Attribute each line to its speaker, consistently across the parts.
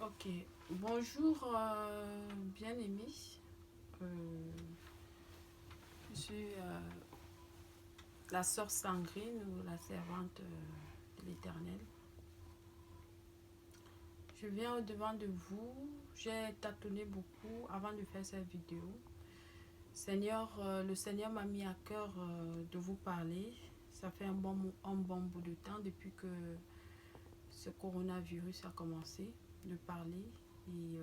Speaker 1: Ok, bonjour bien-aimés. Je suis la sœur Sangrine ou la servante de l'Éternel. Je viens au-devant de vous. J'ai tâtonné beaucoup avant de faire cette vidéo. Seigneur, le Seigneur m'a mis à cœur de vous parler. Ça fait un bon bout de temps depuis que ce coronavirus a commencé de parler. Et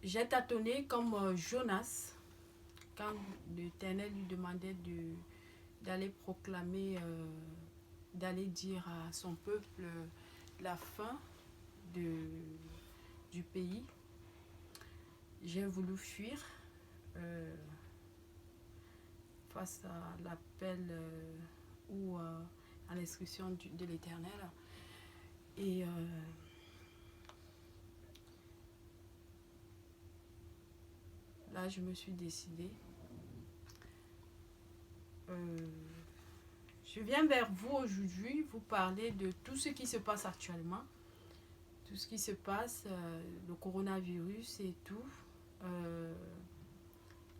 Speaker 1: j'ai tâtonné comme Jonas quand l'Éternel lui demandait d'aller proclamer, d'aller dire à son peuple la fin du pays. J'ai voulu fuir face à l'appel ou à l'instruction de l'Éternel. Et là, je me suis décidée. Je viens vers vous aujourd'hui, vous parler de tout ce qui se passe actuellement. Tout ce qui se passe, le coronavirus et tout.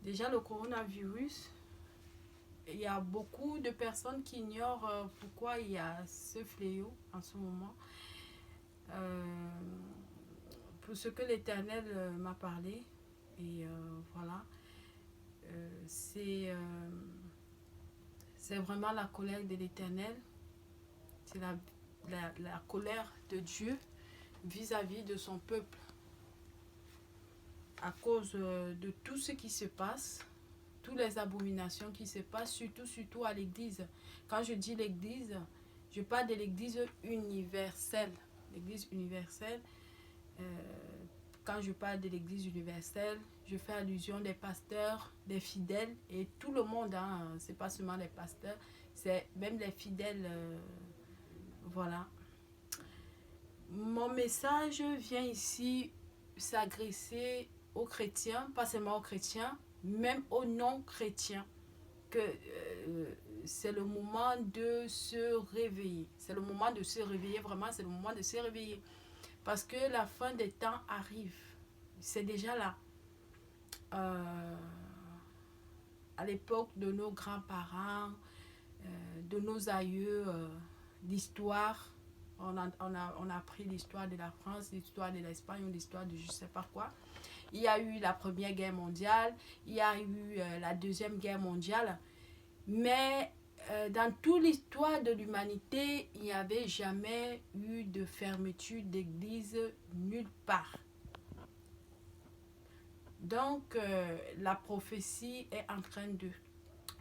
Speaker 1: Déjà, le coronavirus, il y a beaucoup de personnes qui ignorent pourquoi il y a ce fléau en ce moment. Pour ce que l'Éternel m'a parlé, et voilà, c'est vraiment la colère de l'Éternel, c'est la colère de Dieu vis-à-vis de son peuple à cause de tout ce qui se passe, toutes les abominations qui se passent, surtout à l'église. Quand je dis l'église, je parle de l'église universelle. L'église universelle, quand je parle de l'église universelle, je fais allusion des pasteurs, des fidèles et tout le monde, hein, c'est pas seulement les pasteurs, c'est même les fidèles, voilà. Mon message vient ici s'adresser aux chrétiens, pas seulement aux chrétiens, même aux non-chrétiens, que c'est le moment de se réveiller. C'est le moment de se réveiller, vraiment, c'est le moment de se réveiller. Parce que la fin des temps arrive. C'est déjà là. À l'époque de nos grands-parents, de nos aïeux, l'histoire, on a appris l'histoire de la France, l'histoire de l'Espagne, l'histoire de je ne sais pas quoi. Il y a eu la Première Guerre mondiale, il y a eu la Deuxième Guerre mondiale, mais dans toute l'histoire de l'humanité, il n'y avait jamais eu de fermeture d'église nulle part. Donc, la prophétie est en train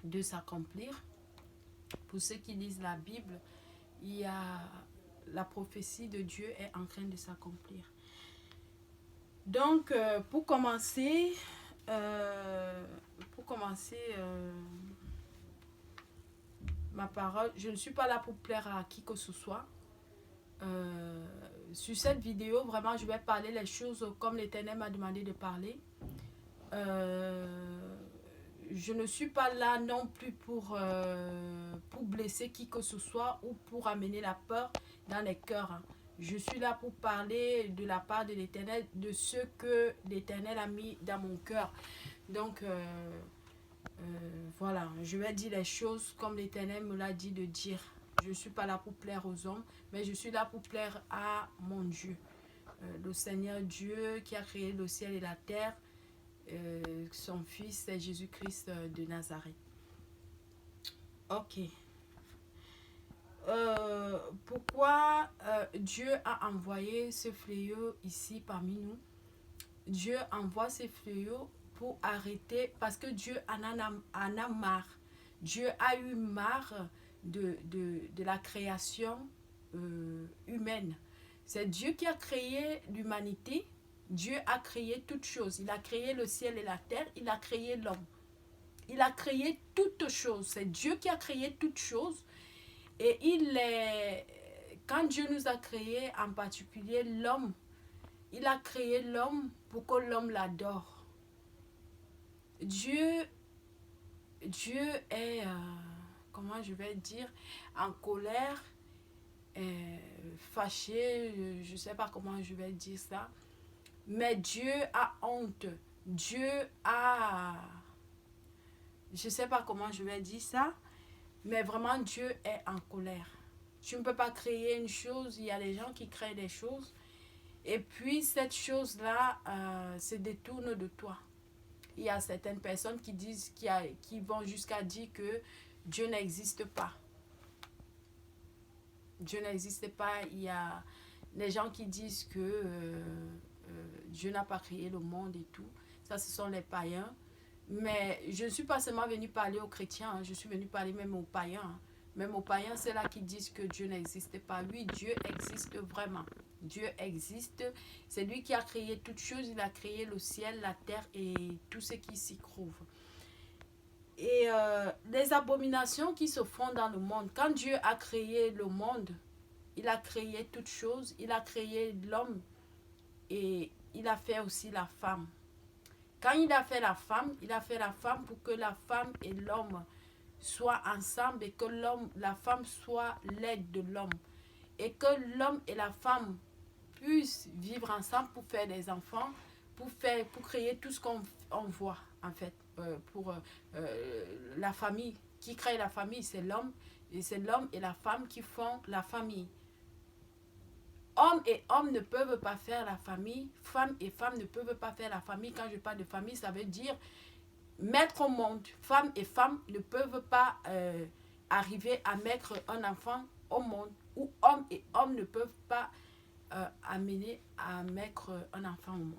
Speaker 1: de s'accomplir. Pour ceux qui lisent la Bible, il y a la prophétie de Dieu est en train de s'accomplir. Donc, pour commencer ma parole, je ne suis pas là pour plaire à qui que ce soit. Sur cette vidéo, vraiment, je vais parler les choses comme l'Éternel m'a demandé de parler. Je ne suis pas là non plus pour blesser qui que ce soit ou pour amener la peur dans les cœurs. Hein. Je suis là pour parler de la part de l'Éternel, de ce que l'Éternel a mis dans mon cœur. Donc, voilà, je vais dire les choses comme l'Éternel me l'a dit de dire. Je ne suis pas là pour plaire aux hommes, mais je suis là pour plaire à mon Dieu. Le Seigneur Dieu qui a créé le ciel et la terre, son fils c'est Jésus-Christ de Nazareth. Ok. Pourquoi Dieu a envoyé ce fléau ici parmi nous? Dieu envoie ce fléau pour arrêter, parce que Dieu en a marre. Dieu a eu marre de la création humaine. C'est Dieu qui a créé l'humanité. Dieu a créé toutes choses. Il a créé le ciel et la terre. Il a créé l'homme. Il a créé toutes choses. C'est Dieu qui a créé toutes choses. Et quand Dieu nous a créé, en particulier l'homme, il a créé l'homme pour que l'homme l'adore. Dieu est, comment je vais dire, en colère fâché, je ne sais pas comment je vais dire ça, mais Dieu a honte. Dieu a... Je ne sais pas comment je vais dire ça, mais vraiment Dieu est en colère. Tu ne peux pas créer une chose, il y a des gens qui créent des choses, et puis cette chose-là se détourne de toi. Il y a certaines personnes qui disent, qui vont jusqu'à dire que Dieu n'existe pas. Dieu n'existe pas. Il y a des gens qui disent que Dieu n'a pas créé le monde et tout. Ça, ce sont les païens. Mais je ne suis pas seulement venue parler aux chrétiens, hein. Je suis venue parler même aux païens. Hein. Même aux païens, c'est là qui disent que Dieu n'existe pas. Oui, Dieu existe vraiment. Dieu existe. C'est lui qui a créé toutes choses. Il a créé le ciel, la terre et tout ce qui s'y trouve. Et les abominations qui se font dans le monde. Quand Dieu a créé le monde, il a créé toutes choses. Il a créé l'homme et il a fait aussi la femme. Quand il a fait la femme pour que la femme et l'homme soient ensemble et que la femme soit l'aide de l'homme. Et que l'homme et la femme puissent vivre ensemble pour faire des enfants, pour créer tout ce qu'on voit en fait. Pour la famille, qui crée la famille, c'est l'homme. Et c'est l'homme et la femme qui font la famille. Homme et homme ne peuvent pas faire la famille. Femme et femme ne peuvent pas faire la famille. Quand je parle de famille, ça veut dire mettre au monde. Femme et femme ne peuvent pas arriver à mettre un enfant au monde. Ou homme et homme ne peuvent pas amener à mettre un enfant au monde.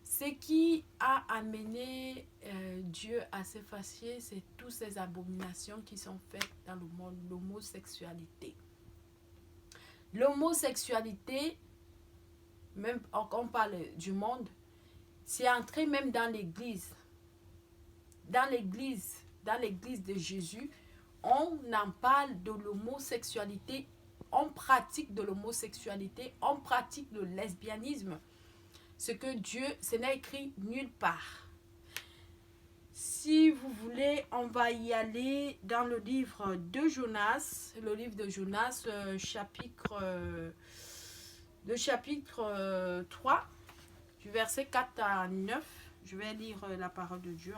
Speaker 1: Ce qui a amené Dieu à se fâcher, c'est toutes ces abominations qui sont faites dans le monde. L'homosexualité. L'homosexualité, même quand on parle du monde, c'est entré même dans l'église. Dans l'église de Jésus, on en parle de l'homosexualité, on pratique de l'homosexualité, on pratique le lesbianisme. Ce que Dieu, ce n'est écrit nulle part. Si vous voulez, on va y aller dans le livre de Jonas, chapitre 3, du verset 4 à 9. Je vais lire la parole de Dieu.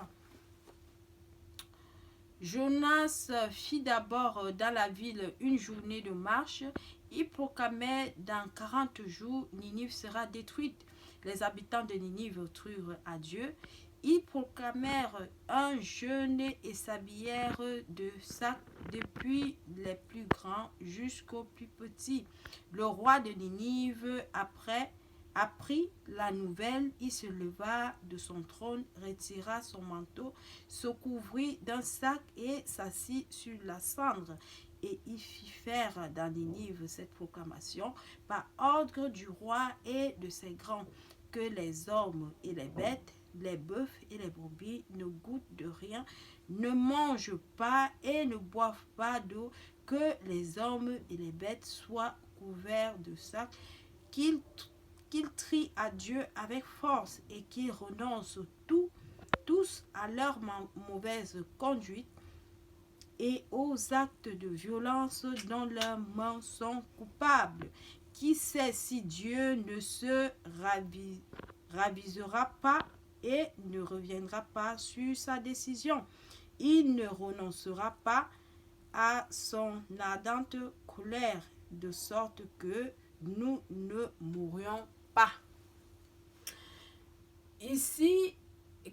Speaker 1: Jonas fit d'abord dans la ville une journée de marche. Il proclamait dans 40 jours, Ninive sera détruite. Les habitants de Ninive crurent à Dieu. Ils proclamèrent un jeûne et s'habillèrent de sacs depuis les plus grands jusqu'aux plus petits. Le roi de Ninive apprit la nouvelle, il se leva de son trône, retira son manteau, se couvrit d'un sac et s'assit sur la cendre. Et il fit faire dans Ninive cette proclamation par ordre du roi et de ses grands, que les hommes et les bêtes, les bœufs et les brebis ne goûtent de rien, ne mangent pas et ne boivent pas d'eau, que les hommes et les bêtes soient couverts de sacs, qu'ils trient à Dieu avec force et qu'ils renoncent tous à leur mauvaise conduite et aux actes de violence dont leurs mains sont coupables. Qui sait si Dieu ne se ravisera pas et ne reviendra pas sur sa décision. Il ne renoncera pas à son ardente colère, de sorte que nous ne mourrions pas. Ici,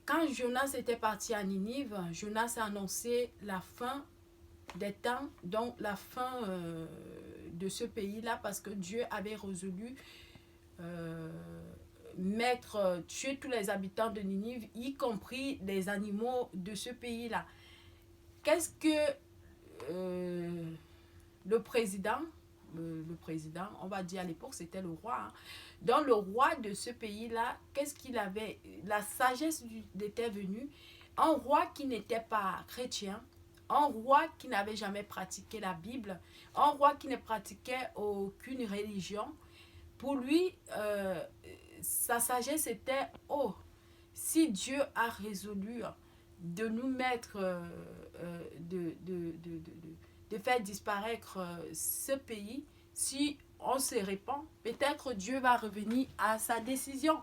Speaker 1: quand Jonas était parti à Ninive, Jonas a annoncé la fin des temps, donc la fin de ce pays-là, parce que Dieu avait résolu tuer tous les habitants de Ninive, y compris les animaux de ce pays-là. Qu'est-ce que le président, on va dire à l'époque, c'était le roi. Hein. Donc le roi de ce pays-là, qu'est-ce qu'il avait? La sagesse était venue. Un roi qui n'était pas chrétien, un roi qui n'avait jamais pratiqué la Bible, un roi qui ne pratiquait aucune religion. Pour lui, sa sagesse était, oh, si Dieu a résolu de nous mettre, de faire disparaître ce pays, si on se répand, peut-être Dieu va revenir à sa décision.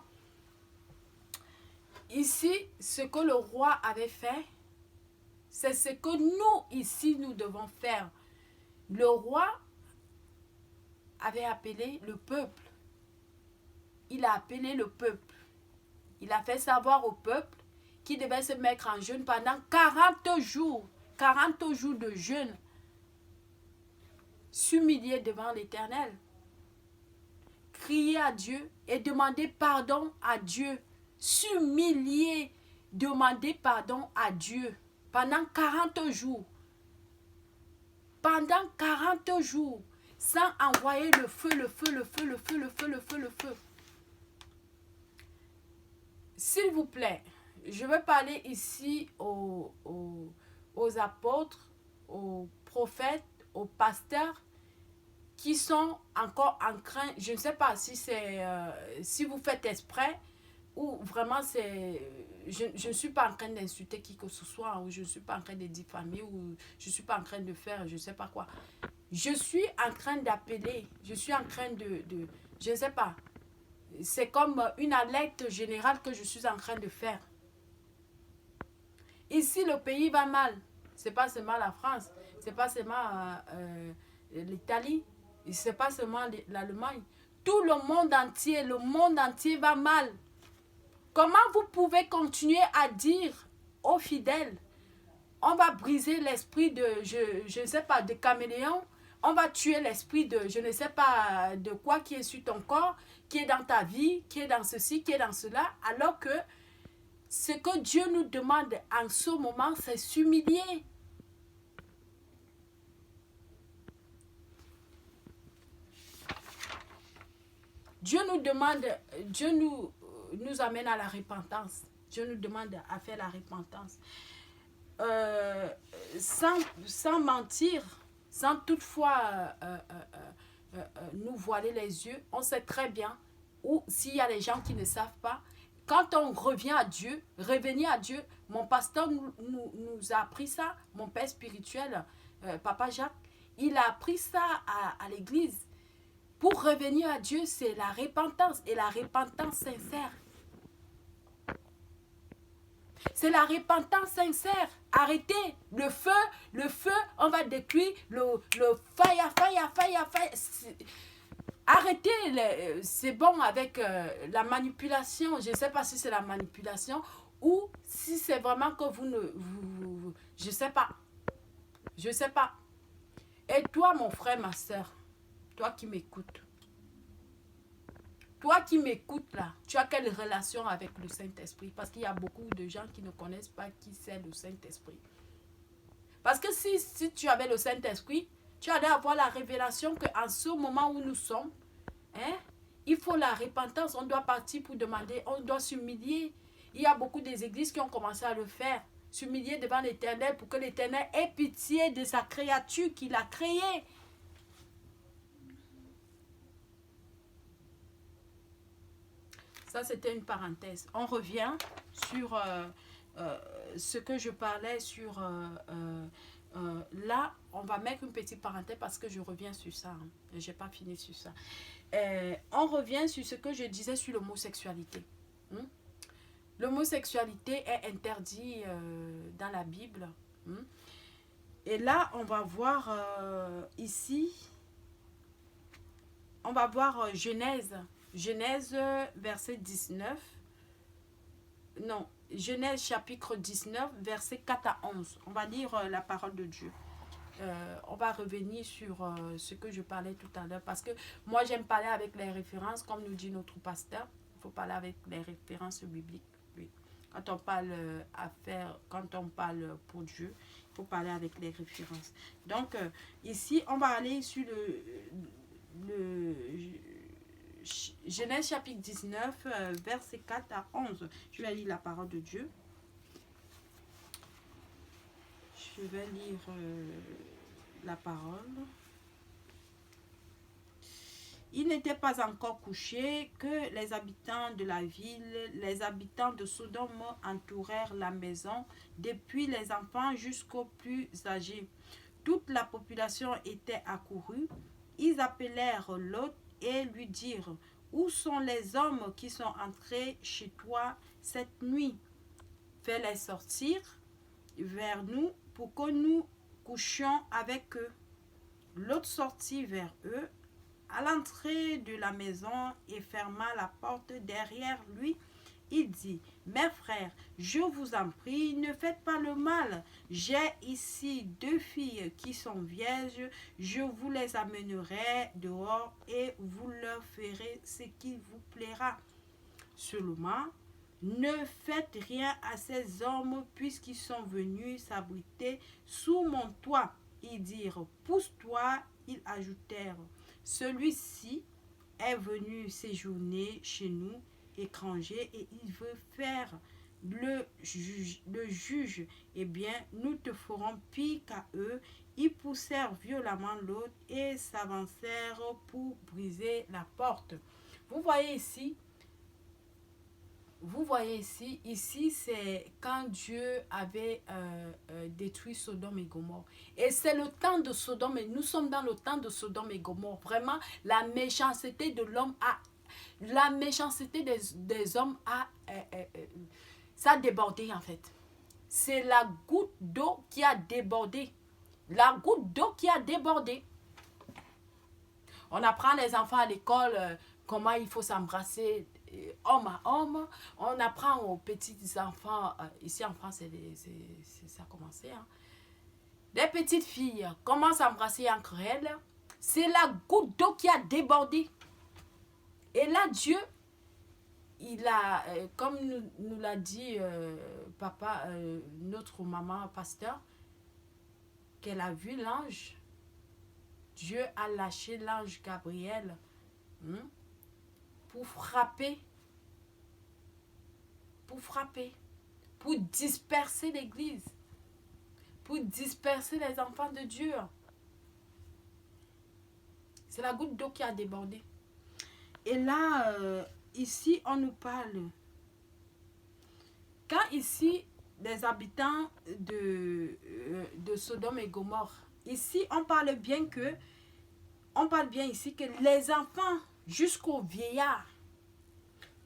Speaker 1: Ici, ce que le roi avait fait, c'est ce que nous, ici, nous devons faire. Le roi avait appelé le peuple. Il a appelé le peuple. Il a fait savoir au peuple qu'il devait se mettre en jeûne pendant 40 jours. 40 jours de jeûne. S'humilier devant l'Éternel. Crier à Dieu et demander pardon à Dieu. S'humilier, demander pardon à Dieu. Pendant 40 jours. Pendant 40 jours. Sans envoyer le feu, le feu, le feu, le feu, le feu, le feu, le feu. S'il vous plaît, je vais parler ici aux apôtres, aux prophètes, aux pasteurs qui sont encore en train, je ne sais pas si c'est si vous faites exprès ou vraiment c'est, je ne suis pas en train d'insulter qui que ce soit, ou je ne suis pas en train de diffamer, ou je ne suis pas en train de faire je ne sais pas quoi. Je suis en train d'appeler, je suis en train de je ne sais pas, c'est comme une alerte générale que je suis en train de faire. Ici, le pays va mal. Ce n'est pas seulement la France, ce n'est pas seulement l'Italie, ce n'est pas seulement l'Allemagne. Tout le monde entier va mal. Comment vous pouvez continuer à dire aux fidèles, on va briser l'esprit de, je ne sais pas, de caméléon, on va tuer l'esprit de, je ne sais pas de quoi qui est sur ton corps, qui est dans ta vie, qui est dans ceci, qui est dans cela, alors que ce que Dieu nous demande en ce moment, c'est s'humilier. Dieu nous demande, Dieu nous amène à la repentance. Dieu nous demande à faire la repentance. Sans mentir, sans toutefois nous voiler les yeux, on sait très bien, ou s'il y a des gens qui ne savent pas, quand on revient à Dieu, revenir à Dieu, mon pasteur nous a appris ça, mon père spirituel, Papa Jacques, il a appris ça à l'église. Pour revenir à Dieu, c'est la repentance, et la repentance sincère. C'est la repentance sincère. Arrêtez le feu, on va détruire le fire. Arrêtez, c'est bon avec la manipulation. Je ne sais pas si c'est la manipulation ou si c'est vraiment que je ne sais pas. Je ne sais pas. Et toi, mon frère, ma soeur, toi qui m'écoutes. Toi qui m'écoutes là, tu as quelle relation avec le Saint-Esprit? Parce qu'il y a beaucoup de gens qui ne connaissent pas qui c'est le Saint-Esprit. Parce que si tu avais le Saint-Esprit, tu allais avoir la révélation qu'en ce moment où nous sommes, hein, il faut la repentance. On doit partir pour demander, on doit s'humilier. Il y a beaucoup des églises qui ont commencé à le faire. S'humilier devant l'Éternel pour que l'Éternel ait pitié de sa créature qu'il a créée. Ça, c'était une parenthèse. On revient sur ce que je parlais sur... là, on va mettre une petite parenthèse parce que je reviens sur ça. Hein. Je n'ai pas fini sur ça. On revient sur ce que je disais sur l'homosexualité. Hein? L'homosexualité est interdite dans la Bible. Hein? Et là, on va voir ici... On va voir Genèse. Genèse verset 19. Non, Genèse chapitre 19, verset 4 à 11. On va lire la parole de Dieu. On va revenir sur ce que je parlais tout à l'heure. Parce que moi, j'aime parler avec les références, comme nous dit notre pasteur. Il faut parler avec les références bibliques. Oui. Quand on parle quand on parle pour Dieu, il faut parler avec les références. Donc, ici, on va aller sur le Genèse chapitre 19, verset 4 à 11. Je vais lire la parole de Dieu. Je vais lire la parole. Il n'était pas encore couché que les habitants de la ville, les habitants de Sodome entourèrent la maison, depuis les enfants jusqu'aux plus âgés. Toute la population était accourue ils appelèrent Lot et lui dirent, où sont les hommes qui sont entrés chez toi cette nuit? Fais-les sortir vers nous pour que nous couchions avec eux. Lot sortit vers eux à l'entrée de la maison et ferma la porte derrière lui. Il dit, mes frères, je vous en prie, ne faites pas le mal. J'ai ici 2 filles qui sont vierges. Je vous les amènerai dehors et vous leur ferez ce qui vous plaira. Seulement, ne faites rien à ces hommes puisqu'ils sont venus s'abriter sous mon toit. Ils dirent, pousse-toi. Ils ajoutèrent, celui-ci est venu séjourner chez nous, étranger, et il veut faire le juge. Eh bien, nous te ferons pire qu'à eux. Ils poussèrent violemment l'autre et s'avancèrent pour briser la porte. Vous voyez ici, ici c'est quand Dieu avait détruit Sodome et Gomorrhe. Et c'est le temps de Sodome, et nous sommes dans le temps de Sodome et Gomorrhe. Vraiment, la méchanceté de l'homme la méchanceté des hommes ça a débordé en fait. C'est la goutte d'eau qui a débordé. La goutte d'eau qui a débordé. On apprend les enfants à l'école comment il faut s'embrasser homme à homme. On apprend aux petits enfants, ici en France, ça a commencé, hein. Les petites filles commencent à s'embrasser entre elles. C'est la goutte d'eau qui a débordé. Et là, Dieu, il a, comme nous l'a dit papa, notre maman pasteur, qu'elle a vu l'ange. Dieu a lâché l'ange Gabriel pour frapper, pour disperser l'église, pour disperser les enfants de Dieu. C'est la goutte d'eau qui a débordé. Et là, ici, on nous parle. Quand ici, les habitants de Sodome et Gomorrhe, ici, on parle bien ici que les enfants jusqu'aux vieillards,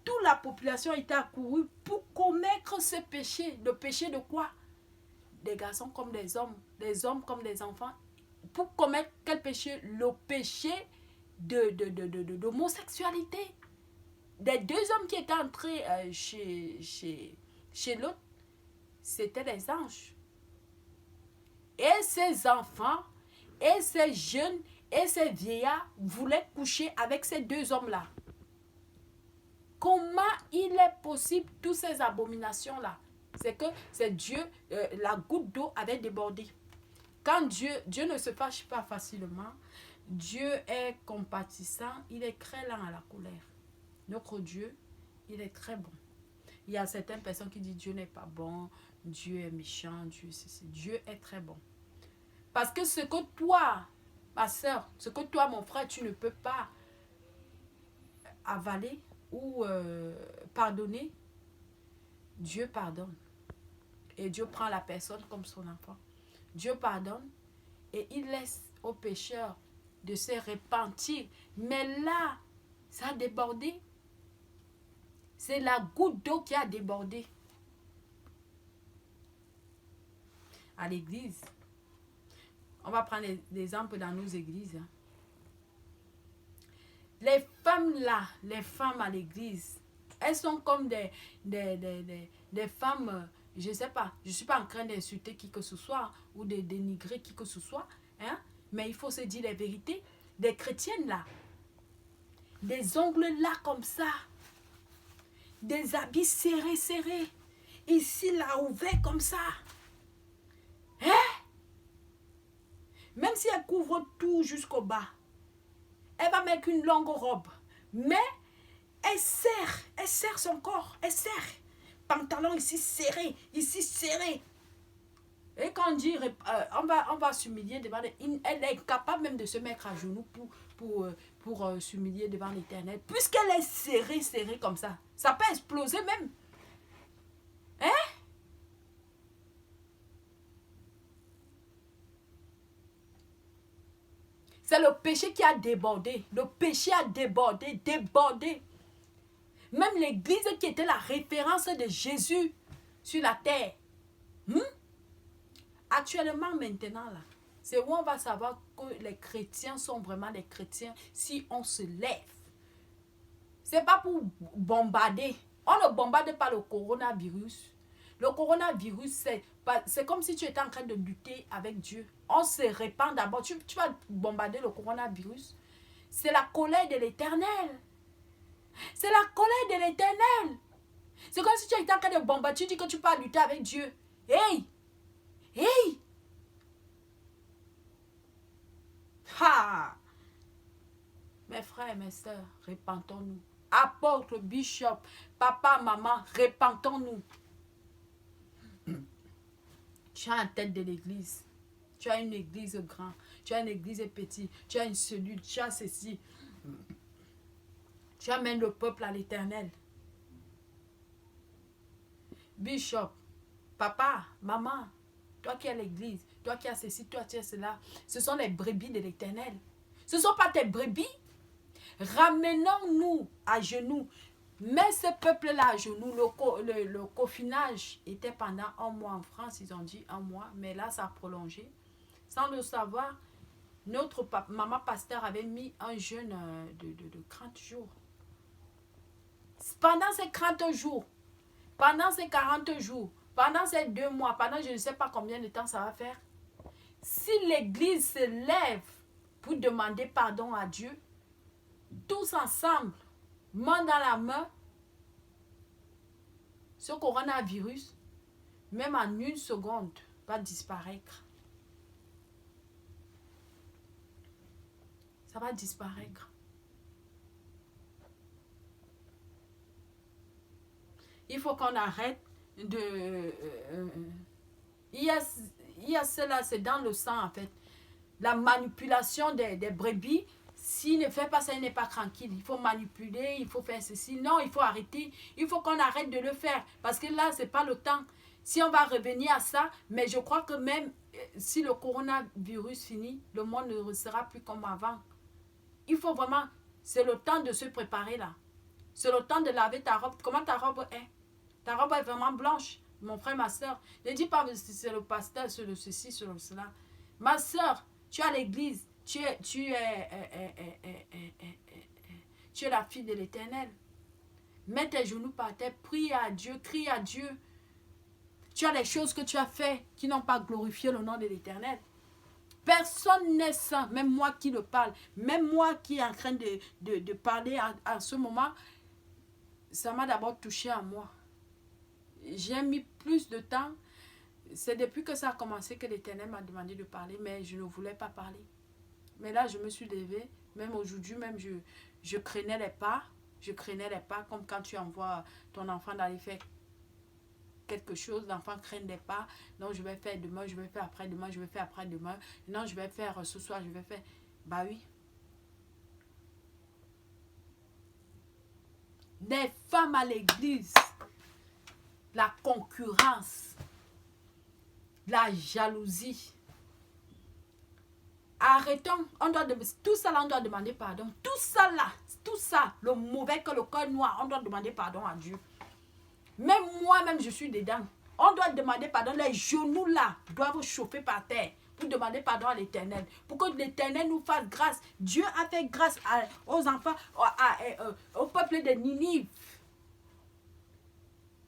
Speaker 1: toute la population était accourue pour commettre ce péché. Le péché de quoi? Des garçons comme des hommes comme des enfants. Pour commettre quel péché? Le péché d'homosexualité. Des 2 hommes qui étaient entrés chez l'autre, c'était les anges. Et ces enfants, et ces jeunes, et ces vieillards voulaient coucher avec ces 2 hommes-là. Comment il est possible toutes ces abominations-là? C'est que c'est Dieu, la goutte d'eau avait débordé. Quand Dieu ne se fâche pas facilement, Dieu est compatissant, il est très lent à la colère. Notre Dieu, il est très bon. Il y a certaines personnes qui disent Dieu n'est pas bon, Dieu est méchant, Dieu est très bon. Parce que ce que toi, ma soeur, ce que toi, mon frère, tu ne peux pas avaler ou pardonner, Dieu pardonne. Et Dieu prend la personne comme son enfant. Dieu pardonne et il laisse aux pécheurs de se repentir. Mais là, ça a débordé. C'est la goutte d'eau qui a débordé. À l'église, on va prendre l'exemple dans nos églises. Les femmes là, les femmes à l'église, elles sont comme des femmes, je ne sais pas, je ne suis pas en train d'insulter qui que ce soit ou de dénigrer qui que ce soit, hein? Mais il faut se dire la vérité. Des chrétiennes là, des ongles là comme ça, des habits serrés, ici là ouvert comme ça, hein? Même si elle couvre tout jusqu'au bas, elle va mettre une longue robe, mais elle serre son corps, elle serre. Pantalon ici serré. Et quand on dit, on va s'humilier devant elle est incapable même de se mettre à genoux pour s'humilier devant l'Éternel. Puisqu'elle est serrée comme ça, ça peut exploser même. Hein? C'est le péché qui a débordé. Le péché a débordé, débordé. Même l'église qui était la référence de Jésus sur la terre. Actuellement, maintenant, là, c'est où on va savoir que les chrétiens sont vraiment des chrétiens si on se lève. C'est pas pour bombarder. On ne bombarde pas le coronavirus. Le coronavirus, c'est comme si tu étais en train de lutter avec Dieu. On se répand d'abord. Tu vas bombarder le coronavirus. C'est la colère de l'Éternel. C'est la colère de l'Éternel. C'est comme si tu étais en train de bombarder. Tu dis que tu peux lutter avec Dieu. Hey! Hey! Ha! Mes frères et mes sœurs, répentons-nous. Apôtre, bishop, papa, maman, répentons-nous. Tu as une tête de l'église. Tu as une église grande. Tu as une église petite. Tu as une cellule. Tu as ceci. Tu amènes le peuple à l'Éternel. Bishop, papa, maman, toi qui as l'église, toi qui as ceci, toi qui as cela, ce sont les brebis de l'Éternel. Ce ne sont pas tes brebis. Ramenons-nous à genoux. Mets ce peuple-là à genoux. Le confinage était pendant un mois en France. Ils ont dit un mois, mais là, ça a prolongé. Sans le savoir, notre maman pasteur avait mis un jeûne de 30 jours. Pendant ces 30 jours, pendant ces 40 jours, pendant ces 2 mois, pendant je ne sais pas combien de temps ça va faire, si l'église se lève pour demander pardon à Dieu, tous ensemble, main dans la main, ce coronavirus, même en 1 seconde, va disparaître. Ça va disparaître. Il faut qu'on arrête de... il y a cela, c'est dans le sang en fait. La manipulation des brebis. S'il ne fait pas ça, il n'est pas tranquille. Il faut manipuler, il faut faire ceci. Non, il faut arrêter. Il faut qu'on arrête de le faire. Parce que là, ce n'est pas le temps. Si on va revenir à ça, mais je crois que même si le coronavirus finit, le monde ne sera plus comme avant. Il faut vraiment... C'est le temps de se préparer là. C'est le temps de laver ta robe. Comment ta robe est? Ta robe est vraiment blanche. Mon frère, ma soeur. Ne dis pas c'est le pasteur, c'est le ceci, c'est le cela. Ma soeur, tu es à l'église. Tu es la fille de l'Éternel. Mets tes genoux par terre, prie à Dieu, crie à Dieu. Tu as les choses que tu as fait qui n'ont pas glorifié le nom de l'Éternel. Personne n'est saint, même moi qui le parle, même moi qui est en train de parler à ce moment, ça m'a d'abord touché à moi. J'ai mis plus de temps. C'est depuis que ça a commencé que l'Éternel m'a demandé de parler, mais je ne voulais pas parler. Mais là, je me suis levée. Même aujourd'hui, même je craignais les pas. Je craignais les pas, comme quand tu envoies ton enfant d'aller faire quelque chose. L'enfant craint les pas. Non, je vais faire demain, je vais faire après-demain, je vais faire après-demain. Non, je vais faire ce soir, je vais faire... Bah oui. Des femmes à l'église. La concurrence. La jalousie. Arrêtons, tout ça là, on doit demander pardon. Tout ça, le mauvais que le cœur noir, on doit demander pardon à Dieu. Même moi-même, je suis dedans. On doit demander pardon. Les genoux là doivent chauffer par terre pour demander pardon à l'Éternel. Pour que l'Éternel nous fasse grâce. Dieu a fait grâce aux enfants, au peuple de Ninive.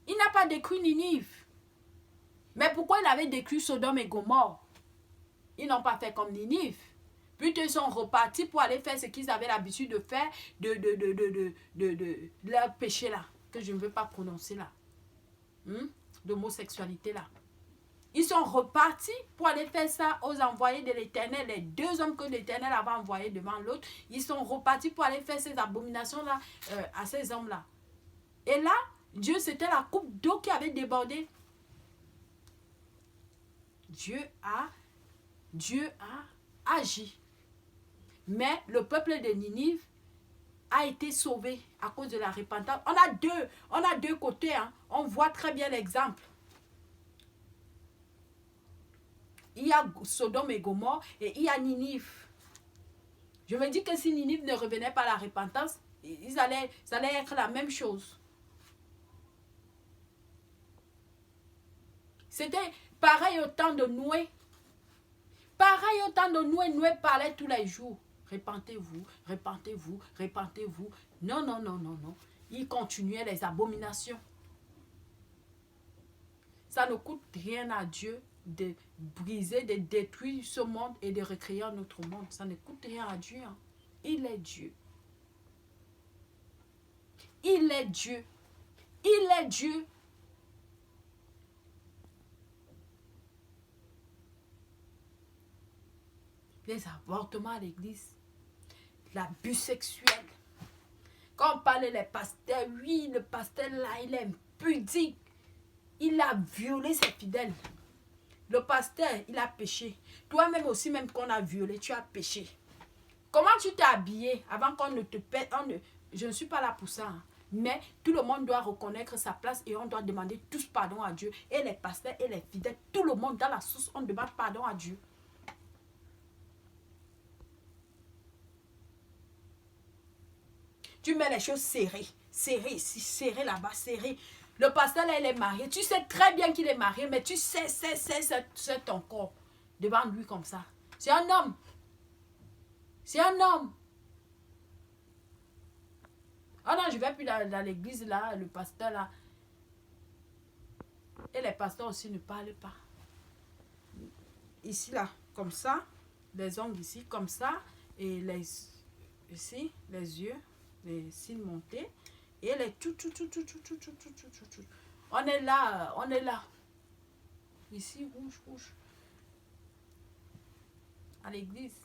Speaker 1: Il n'a pas détruit Ninive. Mais pourquoi il avait détruit Sodome et Gomorrhe? Ils n'ont pas fait comme Ninive. Plutôt ils sont repartis pour aller faire ce qu'ils avaient l'habitude de faire de leur péché là, que je ne veux pas prononcer là. D'homosexualité là. Ils sont repartis pour aller faire ça aux envoyés de l'Éternel. Les 2 hommes que l'Éternel avait envoyés devant l'autre, ils sont repartis pour aller faire ces abominations là à ces hommes là. Et là, Dieu, c'était la coupe d'eau qui avait débordé. Dieu a agi. Mais le peuple de Ninive a été sauvé à cause de la repentance. On a deux côtés. Hein. On voit très bien l'exemple. Il y a Sodome et Gomorrhe et il y a Ninive. Je me dis que si Ninive ne revenait pas à la repentance, ça allait être la même chose. C'était pareil au temps de Noé. Pareil au temps de Noé. Noé parlait tous les jours. Repentez-vous, repentez-vous, repentez-vous. Non, non, non, non, non. Il continuait les abominations. Ça ne coûte rien à Dieu de briser, de détruire ce monde et de recréer un autre monde. Ça ne coûte rien à Dieu. Hein. Il est Dieu. Il est Dieu. Il est Dieu. Les avortements à l'église. L'abus sexuel. Quand on parle des pasteurs, oui, le pasteur là, il est impudique. Il a violé ses fidèles. Le pasteur, il a péché. Toi-même aussi, même qu'on a violé, tu as péché. Comment tu t'es habillé avant qu'on ne te paie? Je ne suis pas là pour ça. Hein. Mais tout le monde doit reconnaître sa place et on doit demander tous pardon à Dieu. Et les pasteurs et les fidèles, tout le monde dans la source, on demande pardon à Dieu. Tu mets les choses serrées. Serrées ici, serrées là-bas, serrées. Le pasteur là, il est marié. Tu sais très bien qu'il est marié, mais tu sais, c'est ton corps devant lui comme ça. C'est un homme. C'est un homme. Ah non, je ne vais plus dans l'église là, le pasteur là. Et les pasteurs aussi ne parlent pas. Ici là, comme ça. Les ongles ici, comme ça. Et ici, les yeux, les cils montés. Et les tout. On est là, on est là. Ici, rouge. À l'église.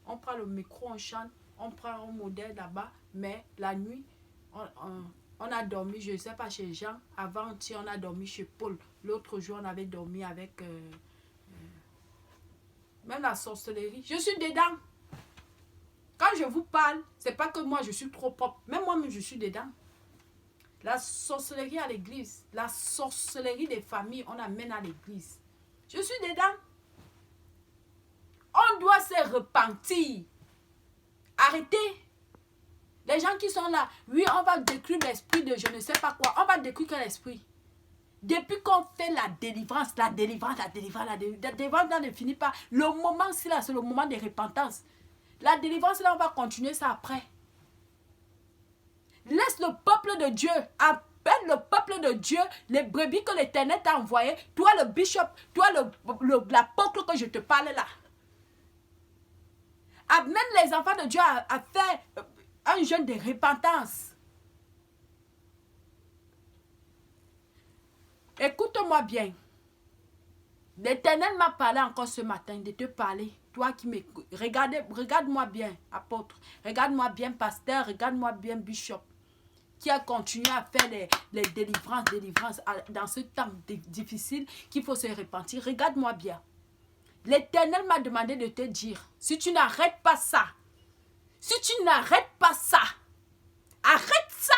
Speaker 1: On prend le micro, on chante. On prend un modèle là-bas. Mais la nuit, on a dormi, je ne sais pas, chez Jean. Avant-hier, on a dormi chez Paul. L'autre jour, on avait dormi avec... même la sorcellerie. Je suis dedans. Quand je vous parle, c'est pas que moi je suis trop propre. Même moi-même je suis dedans. La sorcellerie à l'église. La sorcellerie des familles, on amène à l'église. Je suis dedans. On doit se repentir. Arrêtez. Les gens qui sont là, oui, on va détruire l'esprit de je ne sais pas quoi. On va détruire quel esprit? Depuis qu'on fait la délivrance ne finit pas. Le moment, c'est là, c'est le moment de repentance. La délivrance, là, on va continuer ça après. Laisse le peuple de Dieu, appelle le peuple de Dieu, les brebis que l'Éternel t'a envoyé, toi le bishop, toi l'apôtre que je te parle là. Amène les enfants de Dieu à faire un jeûne de repentance. Écoute-moi bien. L'Éternel m'a parlé encore ce matin de te parler. Toi qui m'écoutes, regarde-moi bien, apôtre. Regarde-moi bien, pasteur. Regarde-moi bien, bishop. Qui a continué à faire les délivrances dans ce temps difficile qu'il faut se repentir. Regarde-moi bien. L'Éternel m'a demandé de te dire, si tu n'arrêtes pas ça, arrête ça.